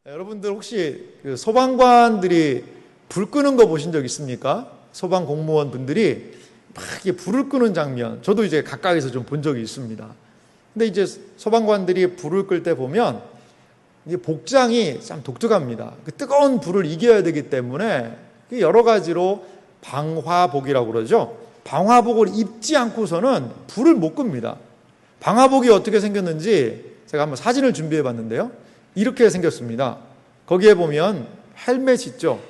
여러분들 혹시 그 소방관들이 불 끄는 거 보신 적 있습니까? 소방 공무원 분들이 막 이렇게 불을 끄는 장면, 저도 이제 가까이서 좀 본 적이 있습니다. 근데 이제 소방관들이 불을 끌 때 보면 이게 복장이 참 독특합니다. 그 뜨거운 불을 이겨야 되기 때문에 여러 가지로 방화복이라고 그러죠. 방화복을 입지 않고서는 불을 못 끕니다. 방화복이 어떻게 생겼는지 제가 한번 사진을 준비해 봤는데요. 이렇게 생겼습니다. 거기에 보면 헬멧 있죠.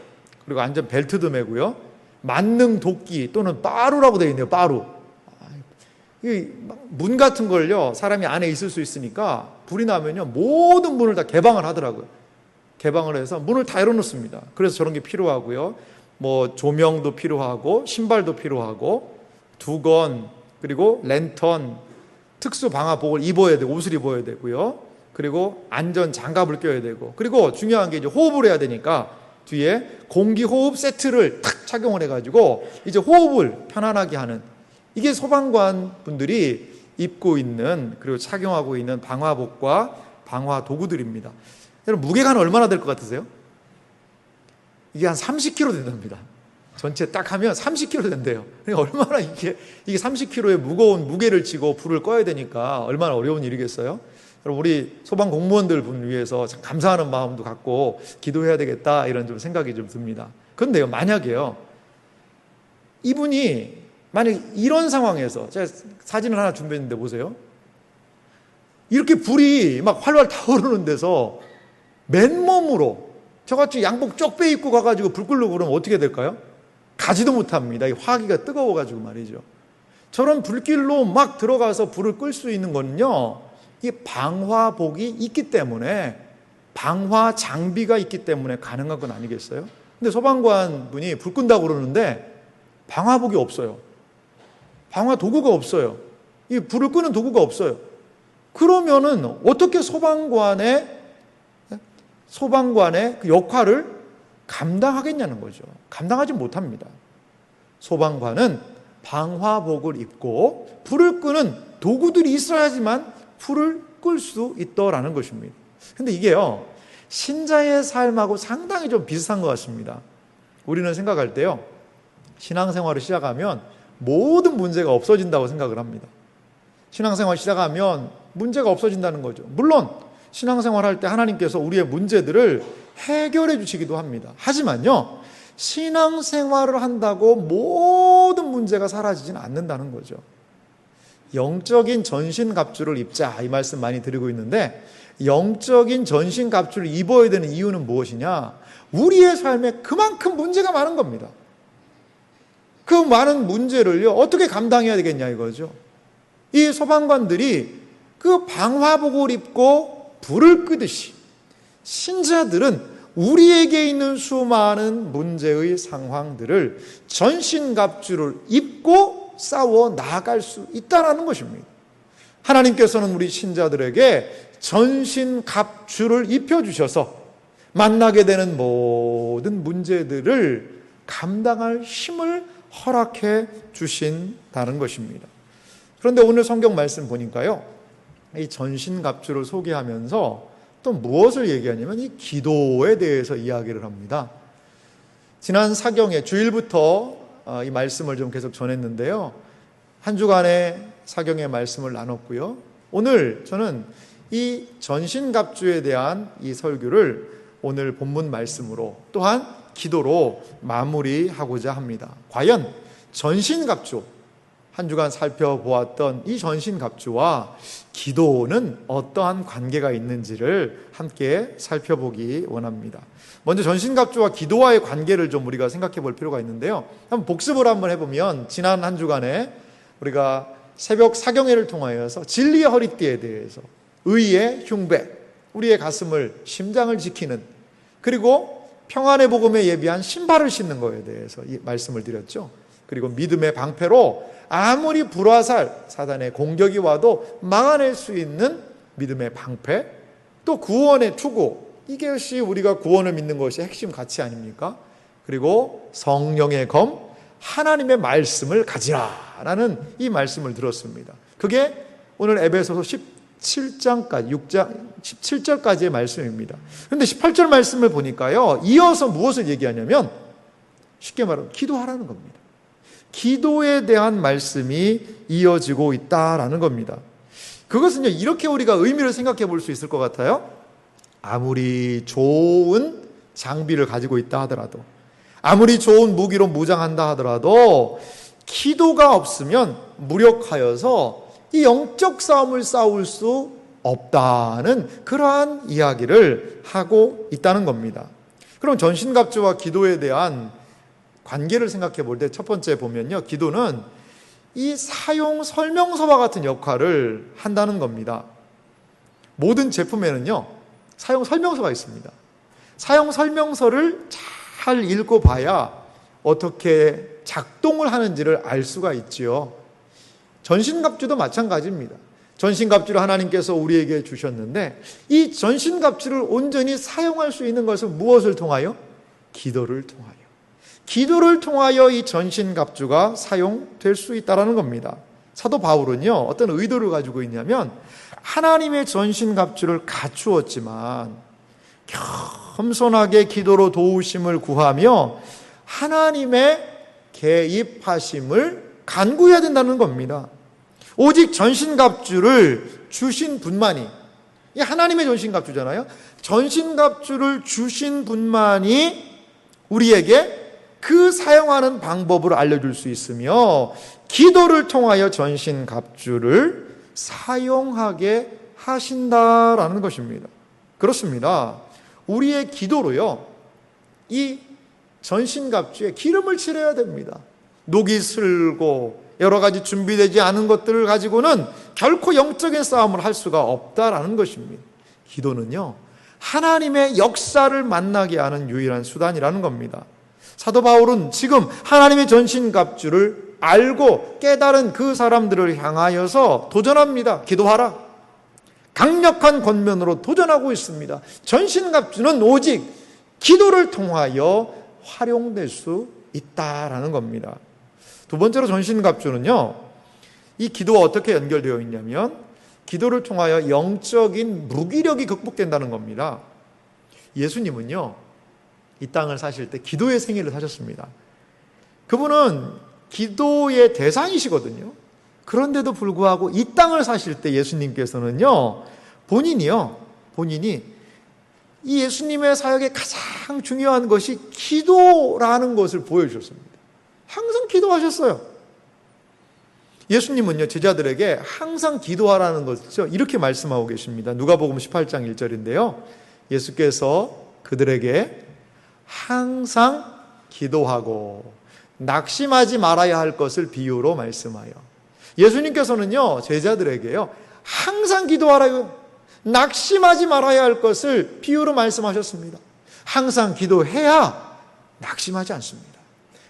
그리고 안전 벨트도 매고요. 만능 도끼 또는 빠루라고 되어 있네요. 빠루. 문 같은 걸요, 사람이 안에 있을 수 있으니까 불이 나면요 모든 문을 다 개방을 하더라고요. 개방을 해서 문을 다 열어놓습니다. 그래서 저런 게 필요하고요. 뭐 조명도 필요하고 신발도 필요하고 두건, 그리고 랜턴, 특수 방화복을 입어야 되고 옷을 입어야 되고요. 그리고 안전 장갑을 껴야 되고, 그리고 중요한 게 이제 호흡을 해야 되니까 뒤에 공기 호흡 세트를 탁 착용을 해가지고 이제 호흡을 편안하게 하는, 이게 소방관 분들이 입고 있는 그리고 착용하고 있는 방화복과 방화 도구들입니다. 여러분 무게가 얼마나 될 것 같으세요? 이게 한 30kg 된답니다. 전체 딱 하면 30kg 된대요. 그러니까 얼마나 이게 30kg의 무거운 무게를 지고 불을 꺼야 되니까 얼마나 어려운 일이겠어요? 여러분 우리 소방 공무원들 분 위해서 참 감사하는 마음도 갖고 기도해야 되겠다, 이런 좀 생각이 좀 듭니다. 그런데요, 만약에요, 이분이 만약 이런 상황에서, 제가 사진을 하나 준비했는데 보세요. 이렇게 불이 막 활활 타오르는 데서 맨몸으로 저같이 양복 쪽 빼입고 가가지고 불 끄려고 그러면 어떻게 될까요? 가지도 못합니다. 이 화기가 뜨거워가지고 말이죠. 저런 불길로 막 들어가서 불을 끌 수 있는 거는요, 이 방화복이 있기 때문에, 방화 장비가 있기 때문에 가능한 건 아니겠어요? 근데 소방관 분이 불 끈다고 그러는데 방화복이 없어요. 방화 도구가 없어요. 이 불을 끄는 도구가 없어요. 그러면은 어떻게 소방관의 그 역할을 감당하겠냐는 거죠. 감당하지 못합니다. 소방관은 방화복을 입고 불을 끄는 도구들이 있어야지만 불을 끌 수 있더라는 것입니다. 근데 이게요, 신자의 삶하고 상당히 좀 비슷한 것 같습니다. 우리는 생각할 때요, 신앙생활을 시작하면 모든 문제가 없어진다고 생각을 합니다. 신앙생활 시작하면 문제가 없어진다는 거죠. 물론 신앙생활 할 때 하나님께서 우리의 문제들을 해결해 주시기도 합니다. 하지만요, 신앙생활을 한다고 모든 문제가 사라지지는 않는다는 거죠. 영적인 전신갑주를 입자, 이 말씀 많이 드리고 있는데, 영적인 전신갑주를 입어야 되는 이유는 무엇이냐? 우리의 삶에 그만큼 문제가 많은 겁니다. 그 많은 문제를요 어떻게 감당해야 되겠냐 이거죠. 이 소방관들이 그 방화복을 입고 불을 끄듯이 신자들은 우리에게 있는 수많은 문제의 상황들을 전신갑주를 입고 싸워 나아갈 수 있다는 것입니다. 하나님께서는 우리 신자들에게 전신갑주를 입혀주셔서 만나게 되는 모든 문제들을 감당할 힘을 허락해 주신다는 것입니다. 그런데 오늘 성경 말씀 보니까요, 이 전신갑주를 소개하면서 또 무엇을 얘기하냐면 이 기도에 대해서 이야기를 합니다. 지난 사경에 주일부터 이 말씀을 좀 계속 전했는데요, 한 주간의 사경의 말씀을 나눴고요, 오늘 저는 이 전신갑주에 대한 이 설교를 오늘 본문 말씀으로 또한 기도로 마무리하고자 합니다. 과연 전신갑주, 한 주간 살펴보았던 이 전신갑주와 기도는 어떠한 관계가 있는지를 함께 살펴보기 원합니다. 먼저 전신갑주와 기도와의 관계를 좀 우리가 생각해 볼 필요가 있는데요, 한번 복습을 한번 해보면, 지난 한 주간에 우리가 새벽 사경회를 통하여서 진리의 허리띠에 대해서, 의의 흉배, 우리의 가슴을, 심장을 지키는, 그리고 평안의 복음에 예비한 신발을 신는 것에 대해서 이 말씀을 드렸죠. 그리고 믿음의 방패로 아무리 불화살, 사단의 공격이 와도 막아낼 수 있는 믿음의 방패, 또 구원의 투구, 이것이 우리가 구원을 믿는 것이 핵심 가치 아닙니까? 그리고 성령의 검, 하나님의 말씀을 가지라 라는 이 말씀을 들었습니다. 그게 오늘 에베소서 7장까지 6장 17절까지의 말씀입니다. 그런데 18절 말씀을 보니까요, 이어서 무엇을 얘기하냐면 쉽게 말하면 기도하라는 겁니다. 기도에 대한 말씀이 이어지고 있다라는 겁니다. 그것은요, 이렇게 우리가 의미를 생각해 볼 수 있을 것 같아요. 아무리 좋은 장비를 가지고 있다 하더라도, 아무리 좋은 무기로 무장한다 하더라도 기도가 없으면 무력하여서 이 영적 싸움을 싸울 수 없다는 그러한 이야기를 하고 있다는 겁니다. 그럼 전신갑주와 기도에 대한 관계를 생각해 볼 때 첫 번째 보면요, 기도는 이 사용 설명서와 같은 역할을 한다는 겁니다. 모든 제품에는요, 사용 설명서가 있습니다. 사용 설명서를 잘 읽어봐야 어떻게 작동을 하는지를 알 수가 있지요. 전신갑주도 마찬가지입니다. 전신갑주를 하나님께서 우리에게 주셨는데 이 전신갑주를 온전히 사용할 수 있는 것은 무엇을 통하여? 기도를 통하여. 기도를 통하여 이 전신갑주가 사용될 수 있다는 겁니다. 사도 바울은요, 어떤 의도를 가지고 있냐면 하나님의 전신갑주를 갖추었지만 겸손하게 기도로 도우심을 구하며 하나님의 개입하심을 간구해야 된다는 겁니다. 오직 전신갑주를 주신 분만이, 이 하나님의 전신갑주잖아요. 전신갑주를 주신 분만이 우리에게 그 사용하는 방법을 알려줄 수 있으며 기도를 통하여 전신갑주를 사용하게 하신다라는 것입니다. 그렇습니다. 우리의 기도로요, 이 전신갑주에 기름을 칠해야 됩니다. 녹이 슬고 여러 가지 준비되지 않은 것들을 가지고는 결코 영적인 싸움을 할 수가 없다라는 것입니다. 기도는요, 하나님의 역사를 만나게 하는 유일한 수단이라는 겁니다. 사도 바울은 지금 하나님의 전신갑주를 알고 깨달은 그 사람들을 향하여서 도전합니다. 기도하라. 강력한 권면으로 도전하고 있습니다. 전신갑주는 오직 기도를 통하여 활용될 수 있다라는 겁니다. 두 번째로 전신갑주는요, 이 기도와 어떻게 연결되어 있냐면 기도를 통하여 영적인 무기력이 극복된다는 겁니다. 예수님은요, 이 땅을 사실 때 기도의 생애를 사셨습니다. 그분은 기도의 대상이시거든요. 그런데도 불구하고 이 땅을 사실 때 예수님께서는요, 본인이 이 예수님의 사역의 가장 중요한 것이 기도라는 것을 보여주셨습니다. 항상 기도하셨어요. 예수님은요, 제자들에게 항상 기도하라는 것을 이렇게 말씀하고 계십니다. 누가복음 18장 1절인데요. 예수께서 그들에게 항상 기도하고 낙심하지 말아야 할 것을 비유로 말씀하여. 예수님께서는요, 제자들에게요, 항상 기도하라요, 낙심하지 말아야 할 것을 비유로 말씀하셨습니다. 항상 기도해야 낙심하지 않습니다.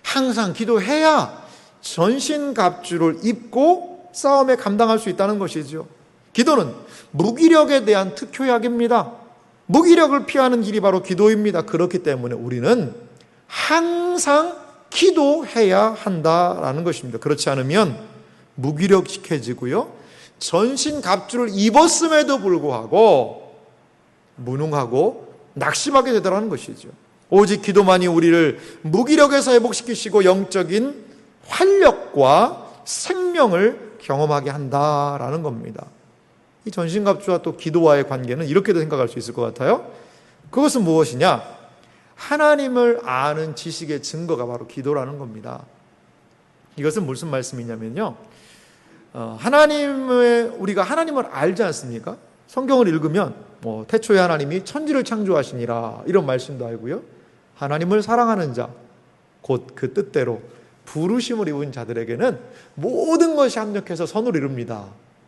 항상 기도해야 전신갑주를 입고 싸움에 감당할 수 있다는 것이죠. 기도는 무기력에 대한 특효약입니다. 무기력을 피하는 길이 바로 기도입니다. 그렇기 때문에 우리는 항상 기도해야 한다라는 것입니다. 그렇지 않으면 무기력해지고요, 전신갑주를 입었음에도 불구하고 무능하고 낙심하게 되더라는 것이죠. 오직 기도만이 우리를 무기력에서 회복시키시고 영적인 활력과 생명을 경험하게 한다라는 겁니다. 이 전신갑주와 또 기도와의 관계는 이렇게도 생각할 수 있을 것 같아요. 그것은 무엇이냐? 하나님을 아는 지식의 증거가 바로 기도라는 겁니다. 이것은 무슨 말씀이냐면요, 우리가 하나님을 알지 않습니까? 성경을 읽으면 태초에 하나님이 천지를 창조하시니라 이런 말씀도 알고요, 하나님을 사랑하는 자, 곧 그 뜻대로 부르심을 입은 자들에게는 모든 것이 합력해서 선을 이룹니다.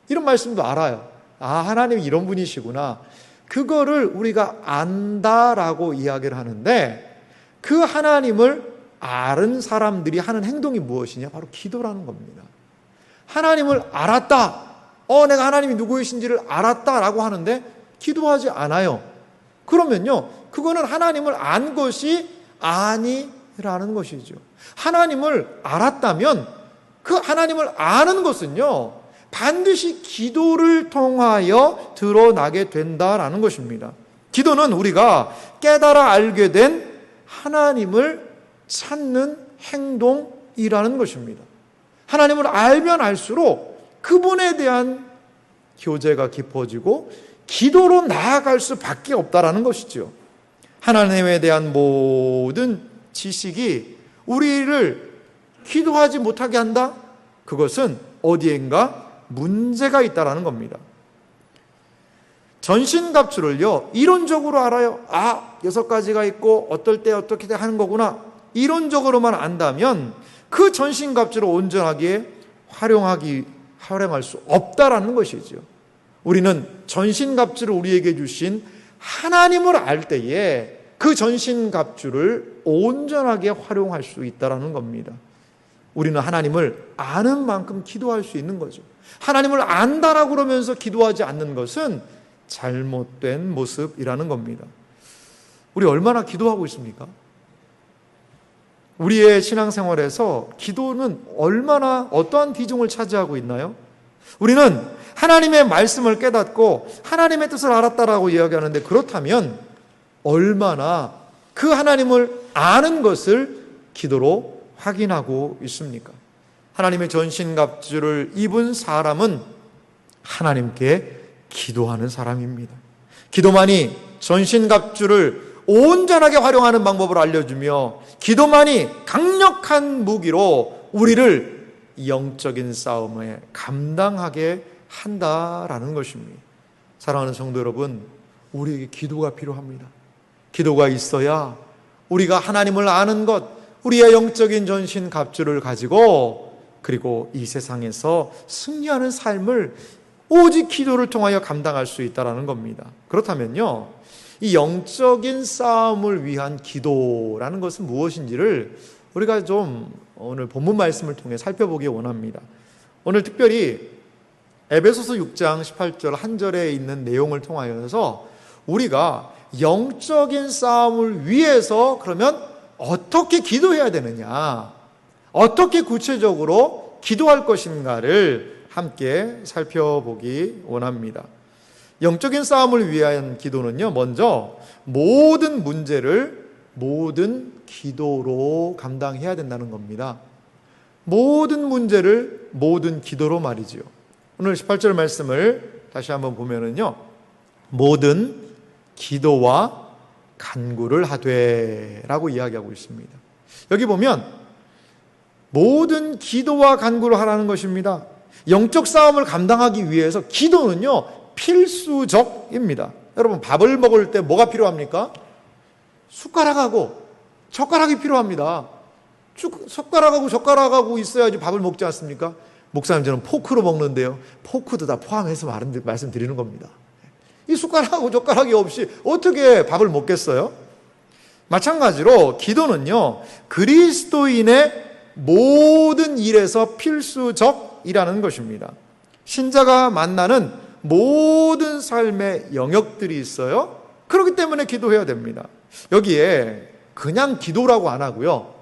이런 말씀도 알아요. 아, 하나님이 이런 분이시구나. 그거를 우리가 안다라고 이야기를 하는데, 그 하나님을 아는 사람들이 하는 행동이 무엇이냐? 바로 기도라는 겁니다. 하나님을 알았다. 내가 하나님이 누구이신지를 알았다라고 하는데 기도하지 않아요. 그러면요, 그거는 하나님을 안 것이 아니라는 것이죠. 하나님을 알았다면 그 하나님을 아는 것은요, 반드시 기도를 통하여 드러나게 된다라는 것입니다. 기도는 우리가 깨달아 알게 된 하나님을 찾는 행동이라는 것입니다. 하나님을 알면 알수록 그분에 대한 교제가 깊어지고 기도로 나아갈 수밖에 없다라는 것이죠. 하나님에 대한 모든 지식이 우리를 기도하지 못하게 한다? 그것은 어디엔가 문제가 있다라는 겁니다. 전신갑주를요, 이론적으로 알아요. 6가지가 있고 어떨 때 어떻게 하는 거구나. 이론적으로만 안다면 그 전신갑주를 온전하게 활용할 수 없다라는 것이죠. 우리는 전신갑주를 우리에게 주신 하나님을 알 때에 그 전신갑주를 온전하게 활용할 수 있다라는 겁니다. 우리는 하나님을 아는 만큼 기도할 수 있는 거죠. 하나님을 안다라고 그러면서 기도하지 않는 것은 잘못된 모습이라는 겁니다. 우리 얼마나 기도하고 있습니까? 우리의 신앙생활에서 기도는 얼마나 어떠한 비중을 차지하고 있나요? 우리는 하나님의 말씀을 깨닫고 하나님의 뜻을 알았다라고 이야기하는데, 그렇다면 얼마나 그 하나님을 아는 것을 기도로 확인하고 있습니까? 하나님의 전신갑주를 입은 사람은 하나님께 기도하는 사람입니다. 기도만이 전신갑주를 온전하게 활용하는 방법을 알려주며 기도만이 강력한 무기로 우리를 영적인 싸움에 감당하게 한다라는 것입니다. 사랑하는 성도 여러분, 우리에게 기도가 필요합니다. 기도가 있어야 우리가 하나님을 아는 것, 우리의 영적인 전신갑주를 가지고 그리고 이 세상에서 승리하는 삶을 오직 기도를 통하여 감당할 수 있다는 겁니다. 그렇다면요, 이 영적인 싸움을 위한 기도라는 것은 무엇인지를 우리가 좀 오늘 본문 말씀을 통해 살펴보기 원합니다. 오늘 특별히 에베소서 6장 18절 한 절에 있는 내용을 통하여서 우리가 영적인 싸움을 위해서 그러면 어떻게 기도해야 되느냐, 어떻게 구체적으로 기도할 것인가를 함께 살펴보기 원합니다. 영적인 싸움을 위한 기도는요, 먼저 모든 문제를 모든 기도로 감당해야 된다는 겁니다. 모든 문제를 모든 기도로 말이지요. 오늘 18절 말씀을 다시 한번 보면은요, 모든 기도와 간구를 하되 라고 이야기하고 있습니다. 여기 보면 모든 기도와 간구를 하라는 것입니다. 영적 싸움을 감당하기 위해서 기도는요, 필수적입니다. 여러분, 밥을 먹을 때 뭐가 필요합니까? 숟가락하고 젓가락이 필요합니다. 숟가락하고 젓가락하고 있어야지 밥을 먹지 않습니까? 목사님, 저는 포크로 먹는데요, 포크도 다 포함해서 말씀드리는 겁니다. 이 숟가락하고 젓가락이 없이 어떻게 밥을 먹겠어요? 마찬가지로 기도는요, 그리스도인의 모든 일에서 필수적이라는 것입니다. 신자가 만나는 모든 삶의 영역들이 있어요. 그렇기 때문에 기도해야 됩니다. 여기에 그냥 기도라고 안 하고요,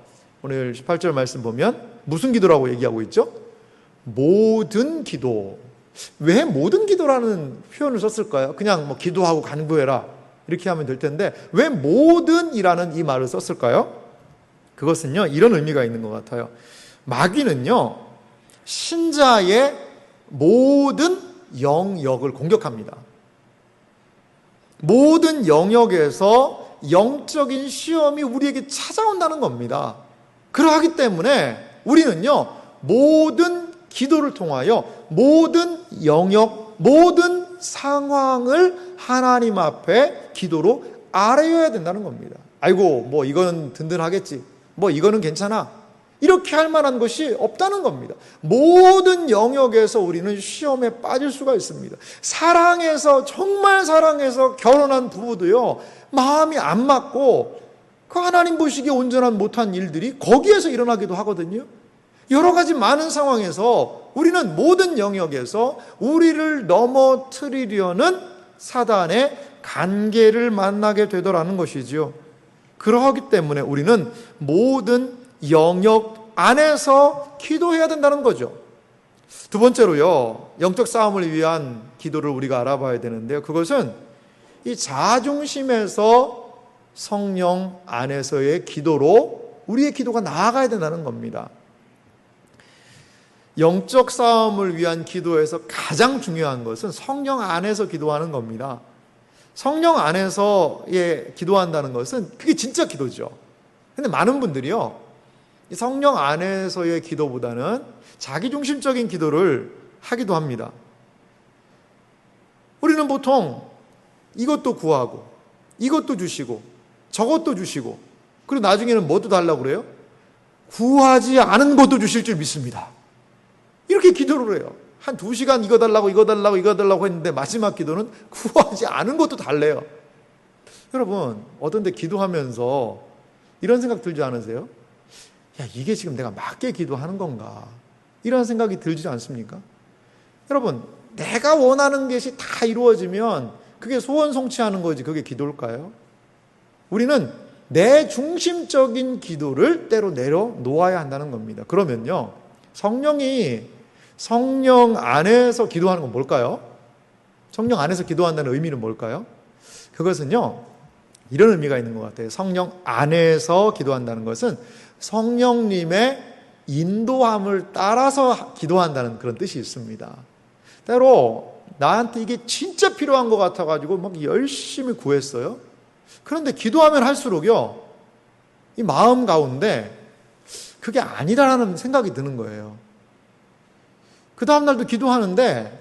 오늘 18절 말씀 보면 무슨 기도라고 얘기하고 있죠? 모든 기도. 왜 모든 기도라는 표현을 썼을까요? 그냥 뭐 기도하고 간구해라 이렇게 하면 될 텐데 왜 모든이라는 이 말을 썼을까요? 그것은요, 이런 의미가 있는 것 같아요. 마귀는요, 신자의 모든 영역을 공격합니다. 모든 영역에서 영적인 시험이 우리에게 찾아온다는 겁니다. 그러하기 때문에 우리는요, 모든 기도를 통하여 모든 영역, 모든 상황을 하나님 앞에 기도로 알아야 된다는 겁니다. 아이고, 뭐 이거는 든든하겠지, 뭐 이거는 괜찮아, 이렇게 할 만한 것이 없다는 겁니다. 모든 영역에서 우리는 시험에 빠질 수가 있습니다. 사랑해서, 정말 사랑해서 결혼한 부부도요, 마음이 안 맞고 그 하나님 보시기에 온전한 못한 일들이 거기에서 일어나기도 하거든요. 여러 가지 많은 상황에서 우리는 모든 영역에서 우리를 넘어뜨리려는 사단의 간계를 만나게 되더라는 것이지요. 그러하기 때문에 우리는 모든 영역 안에서 기도해야 된다는 거죠. 두 번째로요, 영적 싸움을 위한 기도를 우리가 알아봐야 되는데요. 그것은 이 자중심에서 성령 안에서의 기도로 우리의 기도가 나아가야 된다는 겁니다. 영적 싸움을 위한 기도에서 가장 중요한 것은 성령 안에서 기도하는 겁니다. 성령 안에서 기도한다는 것은 그게 진짜 기도죠. 근데 많은 분들이요, 성령 안에서의 기도보다는 자기중심적인 기도를 하기도 합니다. 우리는 보통 이것도 구하고 이것도 주시고 저것도 주시고, 그리고 나중에는 뭐도 달라고 그래요? 구하지 않은 것도 주실 줄 믿습니다. 이렇게 기도를 해요. 한 2시간 이거 달라고 이거 달라고 이거 달라고 했는데 마지막 기도는 구하지 않은 것도 달래요. 여러분, 어떤 데 기도하면서 이런 생각 들지 않으세요? 야, 이게 지금 내가 맞게 기도하는 건가? 이런 생각이 들지 않습니까? 여러분, 내가 원하는 것이 다 이루어지면 그게 소원 성취하는 거지, 그게 기도일까요? 우리는 내 중심적인 기도를 때로 내려놓아야 한다는 겁니다. 그러면요, 성령이 성령 안에서 기도하는 건 뭘까요? 성령 안에서 기도한다는 의미는 뭘까요? 그것은요, 이런 의미가 있는 것 같아요. 성령 안에서 기도한다는 것은 성령님의 인도함을 따라서 기도한다는 그런 뜻이 있습니다. 때로 나한테 이게 진짜 필요한 것 같아가지고 막 열심히 구했어요. 그런데 기도하면 할수록요, 이 마음 가운데 그게 아니라는 생각이 드는 거예요. 그 다음날도 기도하는데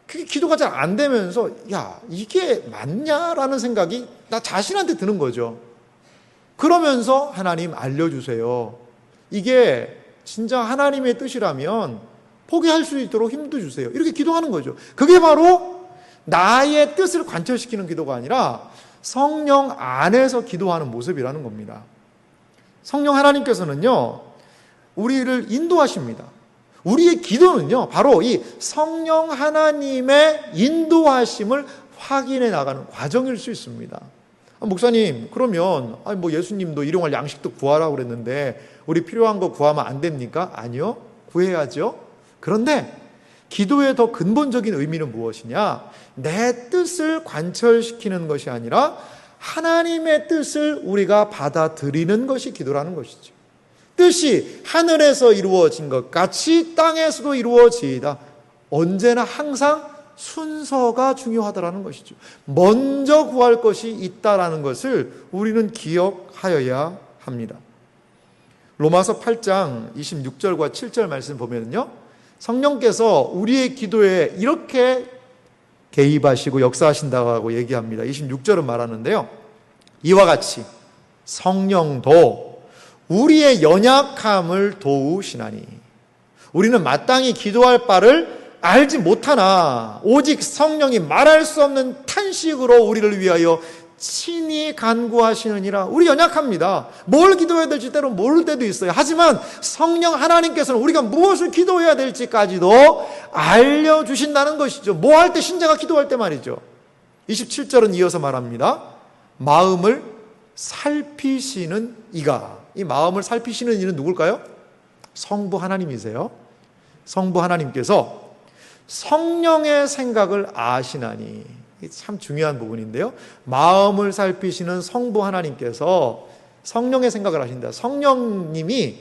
그게 기도가 잘 안 되면서, 야, 이게 맞냐라는 생각이 나 자신한테 드는 거죠. 그러면서 하나님 알려주세요. 이게 진짜 하나님의 뜻이라면 포기할 수 있도록 힘도 주세요. 이렇게 기도하는 거죠. 그게 바로 나의 뜻을 관철시키는 기도가 아니라 성령 안에서 기도하는 모습이라는 겁니다. 성령 하나님께서는요, 우리를 인도하십니다. 우리의 기도는요, 바로 이 성령 하나님의 인도하심을 확인해 나가는 과정일 수 있습니다. 목사님, 그러면 뭐 예수님도 일용할 양식도 구하라고 그랬는데 우리 필요한 거 구하면 안 됩니까? 아니요, 구해야죠. 그런데 기도의 더 근본적인 의미는 무엇이냐? 내 뜻을 관철시키는 것이 아니라 하나님의 뜻을 우리가 받아들이는 것이 기도라는 것이죠. 뜻이 하늘에서 이루어진 것 같이 땅에서도 이루어지이다. 언제나 항상 순서가 중요하다라는 것이죠. 먼저 구할 것이 있다라는 것을 우리는 기억하여야 합니다. 로마서 8장 26절과 7절 말씀 보면요, 성령께서 우리의 기도에 이렇게 개입하시고 역사하신다고 얘기합니다. 26절은 말하는데요, 이와 같이 성령도 우리의 연약함을 도우시나니, 우리는 마땅히 기도할 바를 알지 못하나 오직 성령이 말할 수 없는 탄식으로 우리를 위하여 친히 간구하시느니라. 우리 연약합니다. 뭘 기도해야 될지 때로 모를 때도 있어요. 하지만 성령 하나님께서는 우리가 무엇을 기도해야 될지까지도 알려주신다는 것이죠. 뭐 할 때, 신자가 기도할 때 말이죠. 27절은 이어서 말합니다. 마음을 살피시는 이가. 이 마음을 살피시는 이는 누굴까요? 성부 하나님이세요. 성부 하나님께서 성령의 생각을 아시나니. 참 중요한 부분인데요, 마음을 살피시는 성부 하나님께서 성령의 생각을 하신다. 성령님이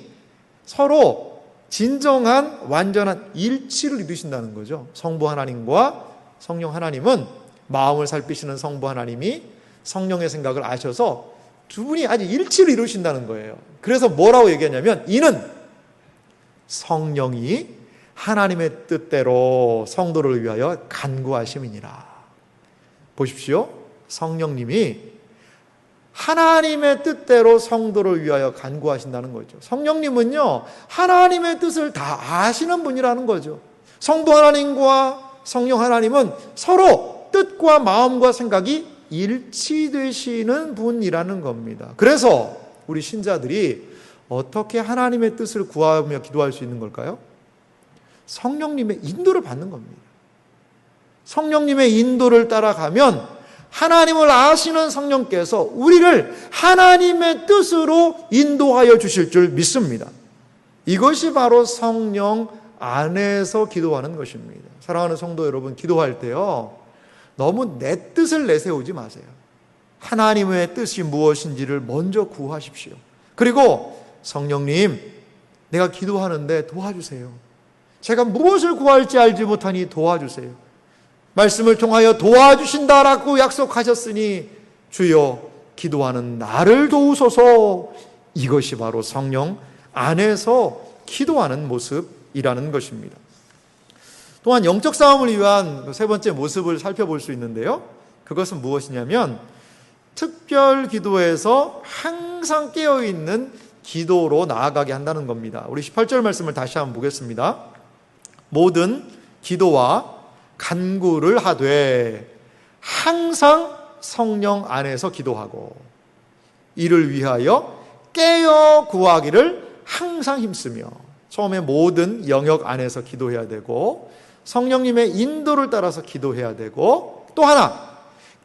서로 진정한 완전한 일치를 이루신다는 거죠. 성부 하나님과 성령 하나님은, 마음을 살피시는 성부 하나님이 성령의 생각을 아셔서 두 분이 아주 일치를 이루신다는 거예요. 그래서 뭐라고 얘기하냐면, 이는 성령이 하나님의 뜻대로 성도를 위하여 간구하심이니라. 보십시오. 성령님이 하나님의 뜻대로 성도를 위하여 간구하신다는 거죠. 성령님은요, 하나님의 뜻을 다 아시는 분이라는 거죠. 성부 하나님과 성령 하나님은 서로 뜻과 마음과 생각이 일치되시는 분이라는 겁니다. 그래서 우리 신자들이 어떻게 하나님의 뜻을 구하며 기도할 수 있는 걸까요? 성령님의 인도를 받는 겁니다. 성령님의 인도를 따라가면 하나님을 아시는 성령께서 우리를 하나님의 뜻으로 인도하여 주실 줄 믿습니다. 이것이 바로 성령 안에서 기도하는 것입니다. 사랑하는 성도 여러분, 기도할 때요, 너무 내 뜻을 내세우지 마세요. 하나님의 뜻이 무엇인지를 먼저 구하십시오. 그리고 성령님, 내가 기도하는데 도와주세요. 제가 무엇을 구할지 알지 못하니 도와주세요. 말씀을 통하여 도와주신다라고 약속하셨으니 주여 기도하는 나를 도우소서. 이것이 바로 성령 안에서 기도하는 모습이라는 것입니다. 또한 영적 싸움을 위한 세 번째 모습을 살펴볼 수 있는데요, 그것은 무엇이냐면 특별 기도에서 항상 깨어있는 기도로 나아가게 한다는 겁니다. 우리 18절 말씀을 다시 한번 보겠습니다. 모든 기도와 간구를 하되 항상 성령 안에서 기도하고 이를 위하여 깨어 구하기를 항상 힘쓰며. 처음에 모든 영역 안에서 기도해야 되고 성령님의 인도를 따라서 기도해야 되고, 또 하나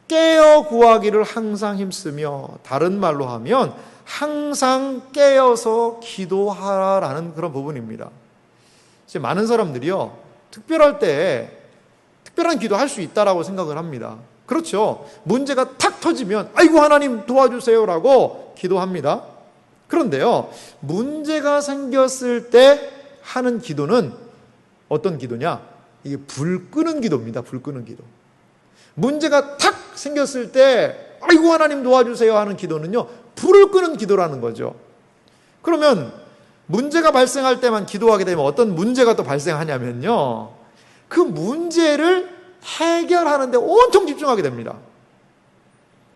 깨어 구하기를 항상 힘쓰며, 다른 말로 하면 항상 깨어서 기도하라는 그런 부분입니다. 이제 많은 사람들이요, 특별할 때 특별한 기도할 수 있다라고 생각을 합니다. 그렇죠. 문제가 탁 터지면 아이고 하나님 도와주세요라고 기도합니다. 그런데요, 문제가 생겼을 때 하는 기도는 어떤 기도냐? 이게 불 끄는 기도입니다. 불 끄는 기도. 문제가 탁 생겼을 때 아이고 하나님 도와주세요 하는 기도는요, 불을 끄는 기도라는 거죠. 그러면 문제가 발생할 때만 기도하게 되면 어떤 문제가 또 발생하냐면요, 그 문제를 해결하는데 온통 집중하게 됩니다.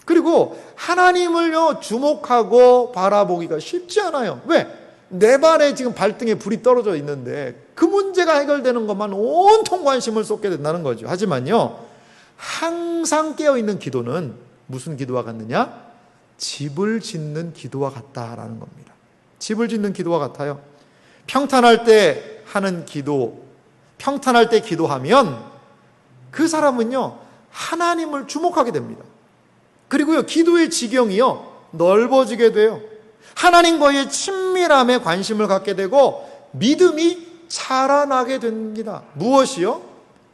그리고 하나님을요 주목하고 바라보기가 쉽지 않아요. 왜? 내 발에 지금 발등에 불이 떨어져 있는데 그 문제가 해결되는 것만 온통 관심을 쏟게 된다는 거죠. 하지만요, 항상 깨어있는 기도는 무슨 기도와 같느냐? 집을 짓는 기도와 같다라는 겁니다. 집을 짓는 기도와 같아요. 평탄할 때 하는 기도, 평탄할 때 기도하면 그 사람은요 하나님을 주목하게 됩니다. 그리고요 기도의 지경이요 넓어지게 돼요. 하나님과의 친밀함에 관심을 갖게 되고 믿음이 자라나게 됩니다. 무엇이요?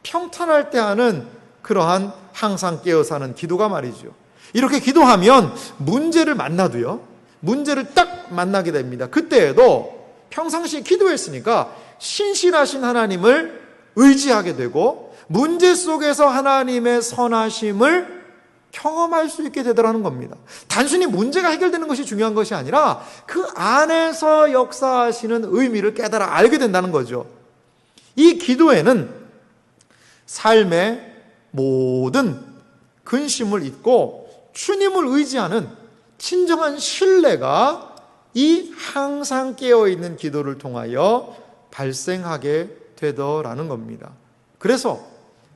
평탄할 때 하는 그러한 항상 깨어 사는 기도가 말이죠. 이렇게 기도하면 문제를 만나도요, 문제를 딱 만나게 됩니다. 그때에도 평상시에 기도했으니까 신실하신 하나님을 의지하게 되고 문제 속에서 하나님의 선하심을 경험할 수 있게 되더라는 겁니다. 단순히 문제가 해결되는 것이 중요한 것이 아니라 그 안에서 역사하시는 의미를 깨달아 알게 된다는 거죠. 이 기도에는 삶의 모든 근심을 잊고 주님을 의지하는 진정한 신뢰가 이 항상 깨어있는 기도를 통하여 발생하게 되더라는 겁니다. 그래서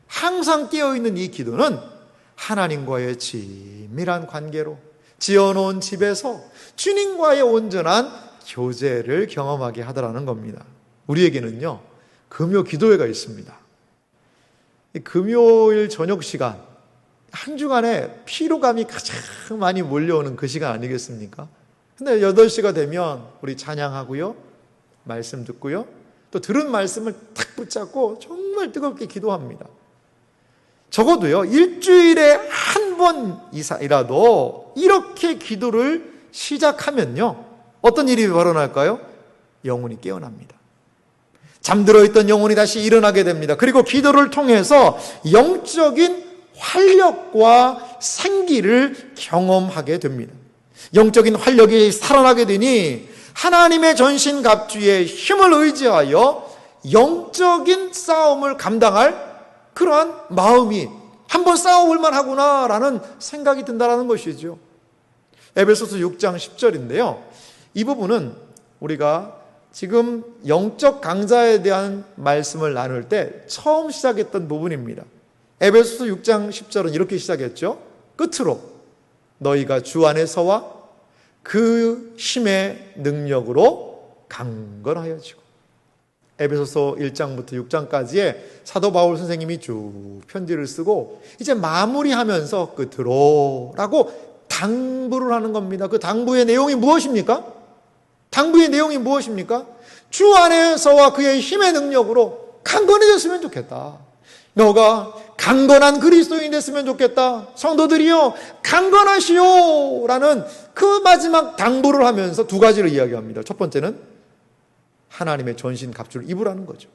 항상 깨어있는 이 기도는 하나님과의 친밀한 관계로 지어놓은 집에서 주님과의 온전한 교제를 경험하게 하더라는 겁니다. 우리에게는요 금요 기도회가 있습니다. 금요일 저녁 시간, 한 주간에 피로감이 가장 많이 몰려오는 그 시간 아니겠습니까? 근데 8시가 되면 우리 찬양하고요, 말씀 듣고요, 또 들은 말씀을 탁 붙잡고 정말 뜨겁게 기도합니다. 적어도요 일주일에 한 번 이상이라도 이렇게 기도를 시작하면요 어떤 일이 벌어날까요? 영혼이 깨어납니다. 잠들어 있던 영혼이 다시 일어나게 됩니다. 그리고 기도를 통해서 영적인 활력과 생기를 경험하게 됩니다. 영적인 활력이 살아나게 되니 하나님의 전신갑주의 힘을 의지하여 영적인 싸움을 감당할 그러한 마음이 한번 싸워볼만 하구나라는 생각이 든다는 것이죠. 에베소서 6장 10절인데요. 이 부분은 우리가 지금 영적 강자에 대한 말씀을 나눌 때 처음 시작했던 부분입니다. 에베소서 6장 10절은 이렇게 시작했죠. 끝으로 너희가 주 안에서와 그 힘의 능력으로 강건하여지고. 에베소서 1장부터 6장까지의 사도 바울 선생님이 쭉 편지를 쓰고 이제 마무리하면서 끝으로 라고 당부를 하는 겁니다. 그 당부의 내용이 무엇입니까? 당부의 내용이 무엇입니까? 주 안에서와 그의 힘의 능력으로 강건해졌으면 좋겠다. 너가 강건한 그리스도인이 됐으면 좋겠다. 성도들이여 강건하시오 라는 그 마지막 당부를 하면서 두 가지를 이야기합니다. 첫 번째는 하나님의 전신 갑주를 입으라는 거죠.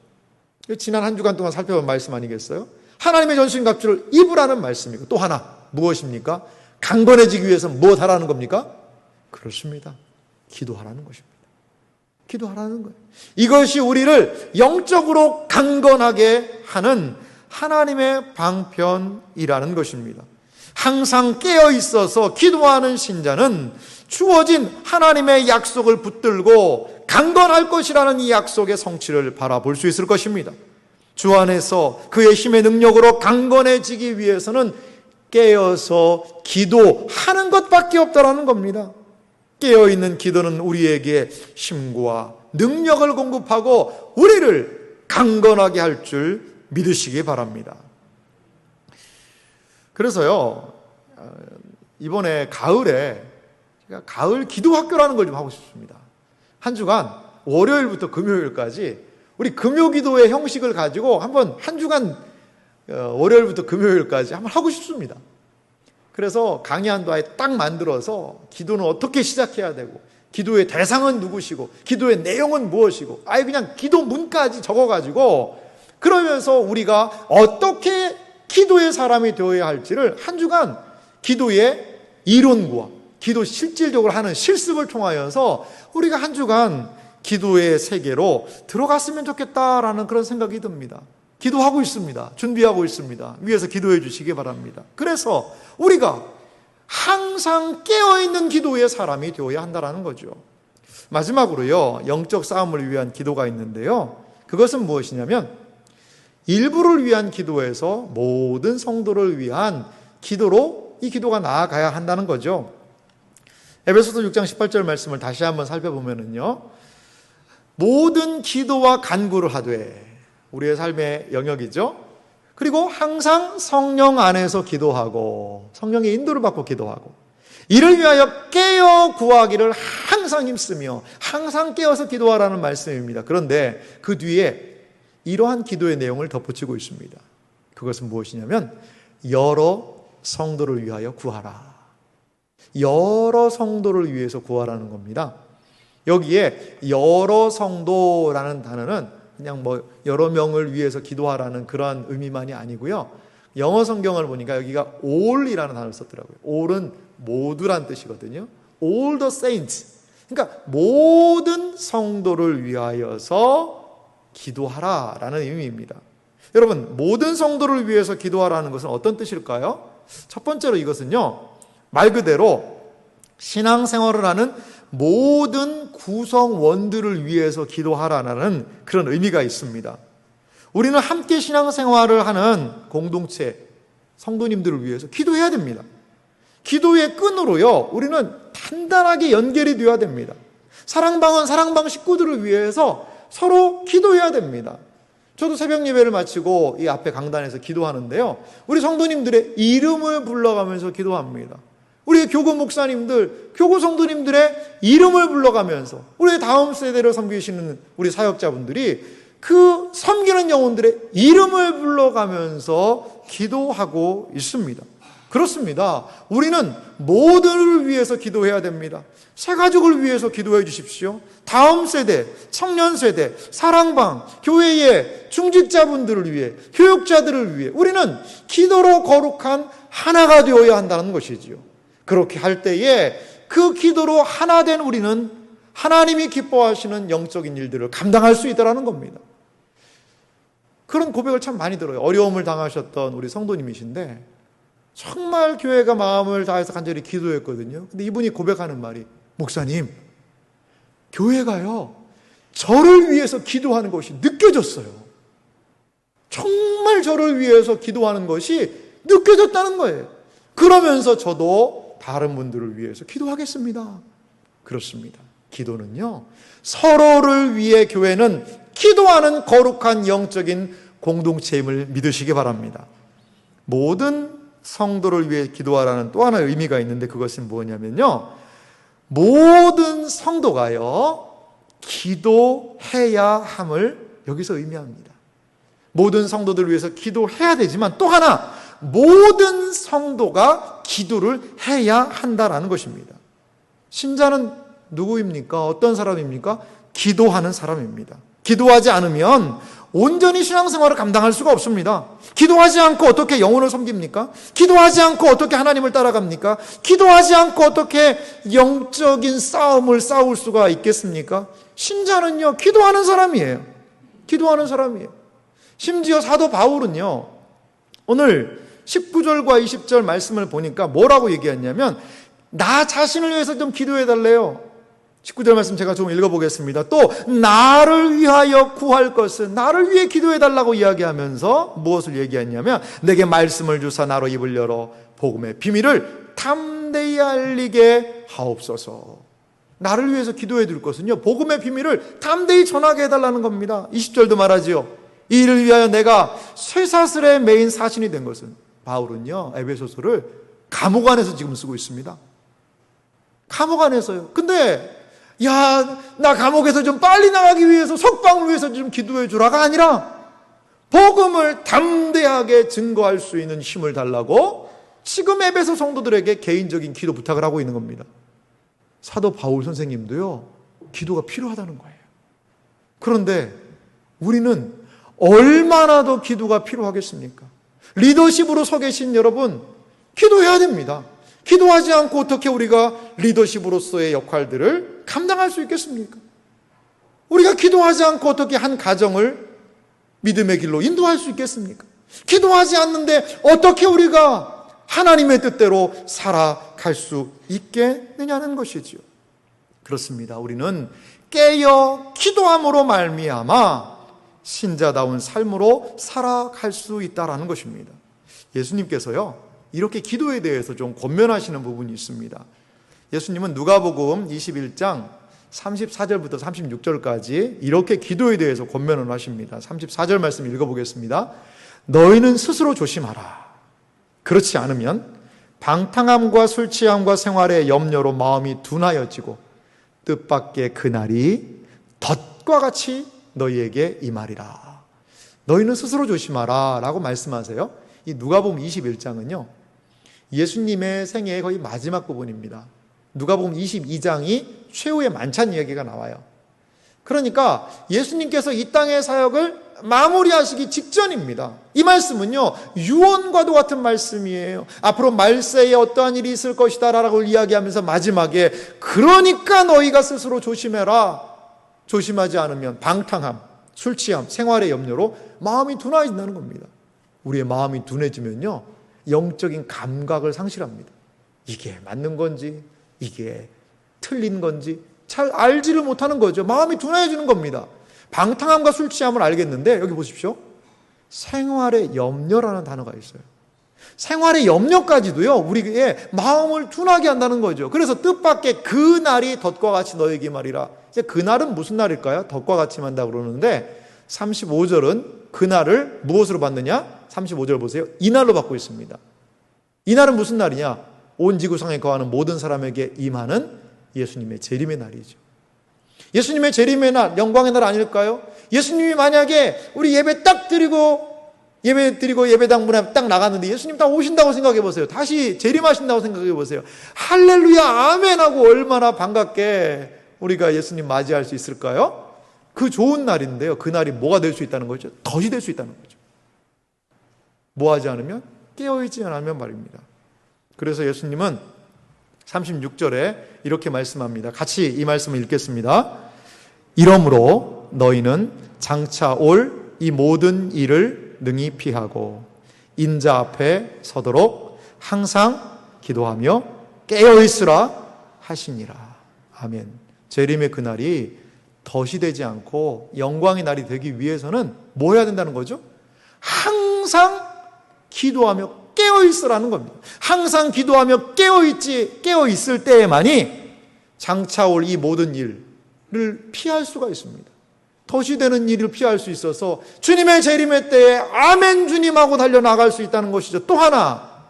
지난 한 주간 동안 살펴본 말씀 아니겠어요? 하나님의 전신 갑주를 입으라는 말씀이고, 또 하나 무엇입니까? 강건해지기 위해서 무엇 하라는 겁니까? 그렇습니다. 기도하라는 것입니다. 기도하라는 거예요. 이것이 우리를 영적으로 강건하게 하는 하나님의 방편이라는 것입니다. 항상 깨어 있어서 기도하는 신자는 주어진 하나님의 약속을 붙들고 강건할 것이라는 이 약속의 성취를 바라볼 수 있을 것입니다. 주 안에서 그의 힘의 능력으로 강건해지기 위해서는 깨어서 기도하는 것밖에 없다라는 겁니다. 깨어있는 기도는 우리에게 힘과 능력을 공급하고 우리를 강건하게 할 줄 믿으시기 바랍니다. 그래서요, 이번에 가을에 제가 가을 기도학교라는 걸 좀 하고 싶습니다. 한 주간 월요일부터 금요일까지 우리 금요기도의 형식을 가지고 한 주간 월요일부터 금요일까지 한번 하고 싶습니다. 그래서 강의안도 아예 딱 만들어서 기도는 어떻게 시작해야 되고, 기도의 대상은 누구시고, 기도의 내용은 무엇이고, 아예 그냥 기도문까지 적어가지고, 그러면서 우리가 어떻게 기도의 사람이 되어야 할지를 한 주간 기도의 이론과 기도 실질적으로 하는 실습을 통하여서 우리가 한 주간 기도의 세계로 들어갔으면 좋겠다라는 그런 생각이 듭니다. 기도하고 있습니다. 준비하고 있습니다. 위에서 기도해 주시기 바랍니다. 그래서 우리가 항상 깨어있는 기도의 사람이 되어야 한다는 거죠. 마지막으로요, 영적 싸움을 위한 기도가 있는데요, 그것은 무엇이냐면 일부를 위한 기도에서 모든 성도를 위한 기도로 이 기도가 나아가야 한다는 거죠. 에베소서 6장 18절 말씀을 다시 한번 살펴보면요, 모든 기도와 간구를 하되, 우리의 삶의 영역이죠. 그리고 항상 성령 안에서 기도하고 성령의 인도를 받고 기도하고, 이를 위하여 깨어 구하기를 항상 힘쓰며, 항상 깨어서 기도하라는 말씀입니다. 그런데 그 뒤에 이러한 기도의 내용을 덧붙이고 있습니다. 그것은 무엇이냐면 여러 성도를 위하여 구하라. 여러 성도를 위해서 구하라는 겁니다. 여기에 여러 성도라는 단어는 그냥 여러 명을 위해서 기도하라는 그러한 의미만이 아니고요. 영어 성경을 보니까 여기가 all이라는 단어를 썼더라고요. all은 모두란 뜻이거든요. all the saints. 그러니까 모든 성도를 위하여서 기도하라라는 의미입니다. 여러분, 모든 성도를 위해서 기도하라는 것은 어떤 뜻일까요? 첫 번째로 이것은요, 말 그대로 신앙생활을 하는 모든 구성원들을 위해서 기도하라는 그런 의미가 있습니다. 우리는 함께 신앙생활을 하는 공동체, 성도님들을 위해서 기도해야 됩니다. 기도의 끈으로요, 우리는 단단하게 연결이 되어야 됩니다. 사랑방은 사랑방 식구들을 위해서 서로 기도해야 됩니다. 저도 새벽 예배를 마치고 이 앞에 강단에서 기도하는데요, 우리 성도님들의 이름을 불러가면서 기도합니다. 우리 교구 목사님들, 교구 성도님들의 이름을 불러가면서 우리 다음 세대를 섬기시는 우리 사역자분들이 그 섬기는 영혼들의 이름을 불러가면서 기도하고 있습니다. 그렇습니다. 우리는 모두를 위해서 기도해야 됩니다. 새 가족을 위해서 기도해 주십시오. 다음 세대, 청년 세대, 사랑방, 교회의 중직자분들을 위해, 교육자들을 위해 우리는 기도로 거룩한 하나가 되어야 한다는 것이지요. 그렇게 할 때에 그 기도로 하나 된 우리는 하나님이 기뻐하시는 영적인 일들을 감당할 수 있다는 겁니다. 그런 고백을 참 많이 들어요. 어려움을 당하셨던 우리 성도님이신데 정말 교회가 마음을 다해서 간절히 기도했거든요. 근데 이분이 고백하는 말이, 목사님, 교회가요, 저를 위해서 기도하는 것이 느껴졌어요. 정말 저를 위해서 기도하는 것이 느껴졌다는 거예요. 그러면서 저도 다른 분들을 위해서 기도하겠습니다. 그렇습니다. 기도는요, 서로를 위해 교회는 기도하는 거룩한 영적인 공동체임을 믿으시기 바랍니다. 모든 성도를 위해 기도하라는 또 하나의 의미가 있는데, 그것은 뭐냐면요, 모든 성도가요, 기도해야 함을 여기서 의미합니다. 모든 성도들을 위해서 기도해야 되지만 또 하나 모든 성도가 기도를 해야 한다라는 것입니다. 신자는 누구입니까? 어떤 사람입니까? 기도하는 사람입니다. 기도하지 않으면 온전히 신앙생활을 감당할 수가 없습니다. 기도하지 않고 어떻게 영혼을 섬깁니까? 기도하지 않고 어떻게 하나님을 따라갑니까? 기도하지 않고 어떻게 영적인 싸움을 싸울 수가 있겠습니까? 신자는요, 기도하는 사람이에요. 기도하는 사람이에요. 심지어 사도 바울은요, 오늘 19절과 20절 말씀을 보니까 뭐라고 얘기했냐면, 나 자신을 위해서 좀 기도해 달래요. 19절 말씀 제가 좀 읽어보겠습니다. 또 나를 위하여 구할 것은 나를 위해 기도해 달라고 이야기하면서 무엇을 얘기했냐면, 내게 말씀을 주사 나로 입을 열어 복음의 비밀을 담대히 알리게 하옵소서. 나를 위해서 기도해 줄 것은요, 복음의 비밀을 담대히 전하게 해달라는 겁니다. 20절도 말하지요. 이 일을 위하여 내가 쇠사슬에 매인 사신이 된 것은, 바울은요 에베소서를 감옥 안에서 지금 쓰고 있습니다. 감옥 안에서요. 근데 야, 나 감옥에서 좀 빨리 나가기 위해서, 석방을 위해서 좀 기도해 주라가 아니라 복음을 담대하게 증거할 수 있는 힘을 달라고 지금 에베소 성도들에게 개인적인 기도 부탁을 하고 있는 겁니다. 사도 바울 선생님도요, 기도가 필요하다는 거예요. 그런데 우리는 얼마나 더 기도가 필요하겠습니까? 리더십으로 서 계신 여러분, 기도해야 됩니다. 기도하지 않고 어떻게 우리가 리더십으로서의 역할들을 감당할 수 있겠습니까? 우리가 기도하지 않고 어떻게 한 가정을 믿음의 길로 인도할 수 있겠습니까? 기도하지 않는데 어떻게 우리가 하나님의 뜻대로 살아갈 수 있겠느냐는 것이지요. 그렇습니다. 우리는 깨어 기도함으로 말미암아 신자다운 삶으로 살아갈 수 있다는 것입니다. 예수님께서요, 이렇게 기도에 대해서 좀 권면하시는 부분이 있습니다. 예수님은 누가복음 21장 34절부터 36절까지 이렇게 기도에 대해서 권면을 하십니다. 34절 말씀 읽어보겠습니다. 너희는 스스로 조심하라. 그렇지 않으면 방탕함과 술 취함과 생활의 염려로 마음이 둔하여지고 뜻밖의 그날이 덫과 같이 너희에게 임하리라. 너희는 스스로 조심하라 라고 말씀하세요. 이 누가복음 21장은요, 예수님의 생애의 거의 마지막 부분입니다. 누가복음 22장이 최후의 만찬 이야기가 나와요. 그러니까 예수님께서 이 땅의 사역을 마무리하시기 직전입니다. 이 말씀은요, 유언과도 같은 말씀이에요. 앞으로 말세에 어떠한 일이 있을 것이다 라고 이야기하면서 마지막에 그러니까 너희가 스스로 조심해라. 조심하지 않으면 방탕함, 술 취함, 생활의 염려로 마음이 둔해진다는 겁니다. 우리의 마음이 둔해지면요, 영적인 감각을 상실합니다. 이게 맞는 건지 이게 틀린 건지 잘 알지를 못하는 거죠. 마음이 둔해지는 겁니다. 방탕함과 술 취함을 알겠는데 여기 보십시오. 생활의 염려라는 단어가 있어요. 생활의 염려까지도요, 우리의 마음을 둔하게 한다는 거죠. 그래서 뜻밖의 그 날이 덫과 같이 너에게 말이라. 이제 그 날은 무슨 날일까요? 덫과 같이 만다 그러는데 35절은 그 날을 무엇으로 받느냐? 35절 보세요. 이 날로 받고 있습니다. 이 날은 무슨 날이냐? 온 지구상에 거하는 모든 사람에게 임하는 예수님의 재림의 날이죠. 예수님의 재림의 날, 영광의 날 아닐까요? 예수님이 만약에 우리 예배 딱 드리고 예배당 문에 딱 나갔는데 예수님 딱 오신다고 생각해 보세요. 다시 재림하신다고 생각해 보세요. 할렐루야 아멘 하고 얼마나 반갑게 우리가 예수님 맞이할 수 있을까요? 그 좋은 날인데요, 그 날이 뭐가 될 수 있다는 거죠? 덫이 될 수 있다는 거죠. 뭐 하지 않으면? 깨어있지 않으면 말입니다. 그래서 예수님은 36절에 이렇게 말씀합니다. 같이 이 말씀을 읽겠습니다. 이러므로 너희는 장차 올 이 모든 일을 능히 피하고 인자 앞에 서도록 항상 기도하며 깨어있으라 하시니라. 아멘. 재림의 그날이 덫이 되지 않고 영광의 날이 되기 위해서는 뭐 해야 된다는 거죠? 항상 기도하며 깨어있으라는 겁니다. 항상 기도하며 깨어있을 때에만이 장차 올 이 모든 일을 피할 수가 있습니다. 덫이 되는 일을 피할 수 있어서 주님의 재림의 때에 아멘 주님하고 달려나갈 수 있다는 것이죠. 또 하나,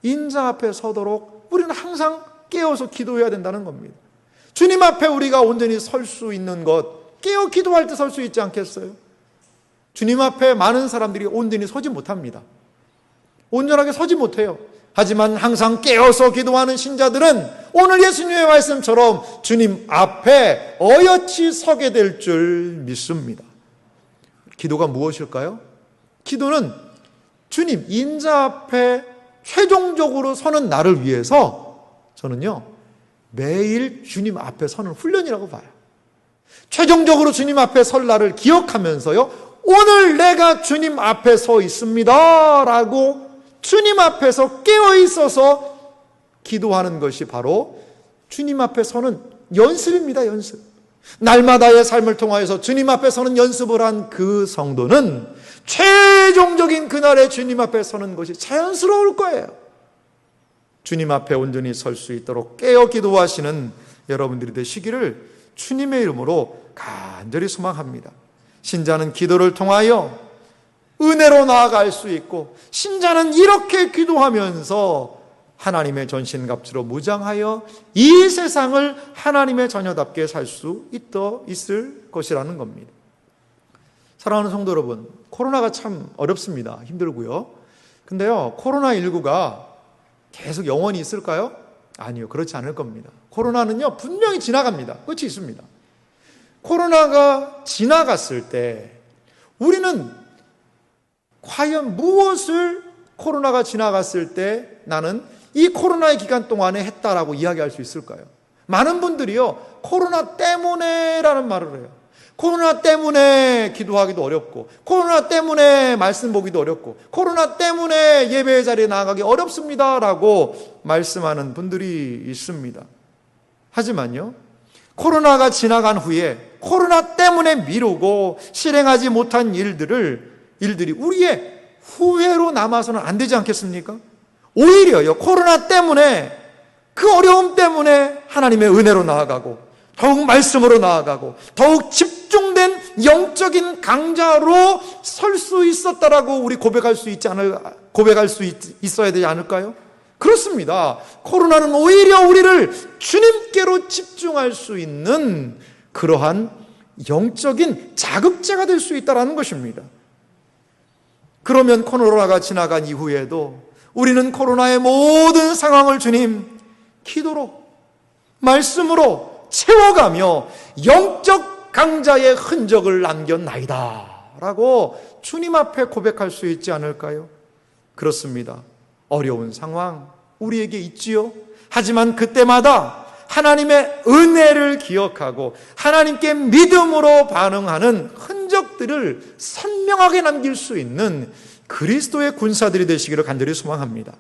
인자 앞에 서도록 우리는 항상 깨어서 기도해야 된다는 겁니다. 주님 앞에 우리가 온전히 설 수 있는 것, 깨어 기도할 때 설 수 있지 않겠어요? 주님 앞에 많은 사람들이 온전히 서지 못합니다. 온전하게 서지 못해요. 하지만 항상 깨어서 기도하는 신자들은 오늘 예수님의 말씀처럼 주님 앞에 어여치 서게 될 줄 믿습니다. 기도가 무엇일까요? 기도는 주님 인자 앞에 최종적으로 서는 나를 위해서 저는요 매일 주님 앞에 서는 훈련이라고 봐요. 최종적으로 주님 앞에 설 날을 기억하면서요, 오늘 내가 주님 앞에 서 있습니다 라고 주님 앞에서 깨어 있어서 기도하는 것이 바로 주님 앞에 서는 연습입니다. 연습. 날마다의 삶을 통하여서 주님 앞에 서는 연습을 한 그 성도는 최종적인 그날에 주님 앞에 서는 것이 자연스러울 거예요. 주님 앞에 온전히 설 수 있도록 깨어 기도하시는 여러분들이 되시기를 주님의 이름으로 간절히 소망합니다. 신자는 기도를 통하여 은혜로 나아갈 수 있고, 신자는 이렇게 기도하면서 하나님의 전신갑주로 무장하여 이 세상을 하나님의 자녀답게 살 수 있을 것이라는 겁니다. 사랑하는 성도 여러분, 코로나가 참 어렵습니다. 힘들고요. 근데요, 코로나19가 계속 영원히 있을까요? 아니요, 그렇지 않을 겁니다. 코로나는요, 분명히 지나갑니다. 끝이 있습니다. 코로나가 지나갔을 때 우리는 과연 무엇을 코로나가 지나갔을 때 나는 이 코로나의 기간 동안에 했다라고 이야기할 수 있을까요? 많은 분들이요, 코로나 때문에 라는 말을 해요. 코로나 때문에 기도하기도 어렵고, 코로나 때문에 말씀 보기도 어렵고, 코로나 때문에 예배의 자리에 나아가기 어렵습니다 라고 말씀하는 분들이 있습니다. 하지만요, 코로나가 지나간 후에 코로나 때문에 미루고 실행하지 못한 일들이 우리의 후회로 남아서는 안 되지 않겠습니까? 오히려요, 코로나 때문에, 그 어려움 때문에 하나님의 은혜로 나아가고, 더욱 말씀으로 나아가고, 더욱 집중된 영적인 강자로 설 수 있었다라고 우리 고백할 수 있어야 되지 않을까요? 그렇습니다. 코로나는 오히려 우리를 주님께로 집중할 수 있는 그러한 영적인 자극제가 될 수 있다는 것입니다. 그러면 코로나가 지나간 이후에도 우리는 코로나의 모든 상황을 주님 기도로, 말씀으로 채워가며 영적 강자의 흔적을 남겼나이다 라고 주님 앞에 고백할 수 있지 않을까요? 그렇습니다. 어려운 상황 우리에게 있지요. 하지만 그때마다 하나님의 은혜를 기억하고 하나님께 믿음으로 반응하는 흔적들을 선명하게 남길 수 있는 그리스도의 군사들이 되시기를 간절히 소망합니다.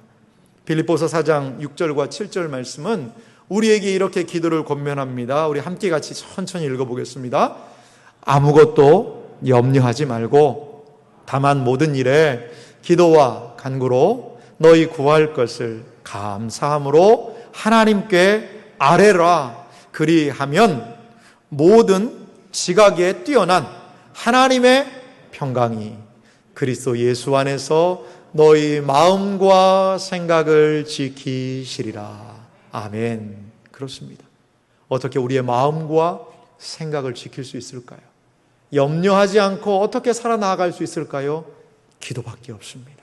빌립보서 4장 6절과 7절 말씀은 우리에게 이렇게 기도를 권면합니다. 우리 함께 같이 천천히 읽어보겠습니다. 아무것도 염려하지 말고 다만 모든 일에 기도와 간구로 너희 구할 것을 감사함으로 하나님께 아뢰라. 그리하면 모든 지각에 뛰어난 하나님의 평강이 그리스도 예수 안에서 너희 마음과 생각을 지키시리라. 아멘. 그렇습니다. 어떻게 우리의 마음과 생각을 지킬 수 있을까요? 염려하지 않고 어떻게 살아나갈 수 있을까요? 기도밖에 없습니다.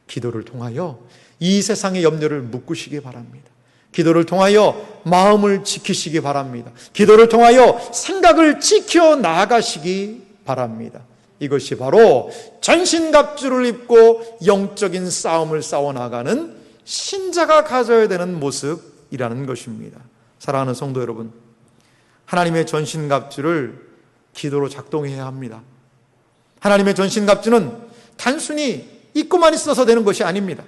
기도를 통하여 이 세상의 염려를 묶으시기 바랍니다. 기도를 통하여 마음을 지키시기 바랍니다. 기도를 통하여 생각을 지켜 나아가시기 바랍니다. 이것이 바로 전신갑주를 입고 영적인 싸움을 싸워나가는 신자가 가져야 되는 모습이라는 것입니다. 사랑하는 성도 여러분, 하나님의 전신갑주를 기도로 작동해야 합니다. 하나님의 전신갑주는 단순히 입고만 있어서 되는 것이 아닙니다.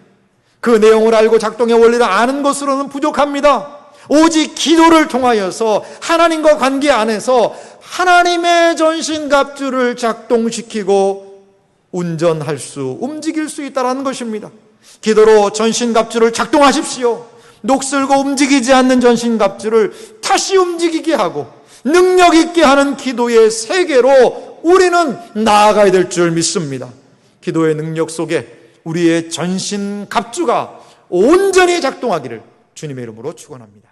그 내용을 알고 작동의 원리를 아는 것으로는 부족합니다. 오직 기도를 통하여서 하나님과 관계 안에서 하나님의 전신갑주를 작동시키고 움직일 수 있다는 것입니다. 기도로 전신갑주를 작동하십시오. 녹슬고 움직이지 않는 전신갑주를 다시 움직이게 하고 능력 있게 하는 기도의 세계로 우리는 나아가야 될 줄 믿습니다. 기도의 능력 속에 우리의 전신갑주가 온전히 작동하기를 주님의 이름으로 축원합니다.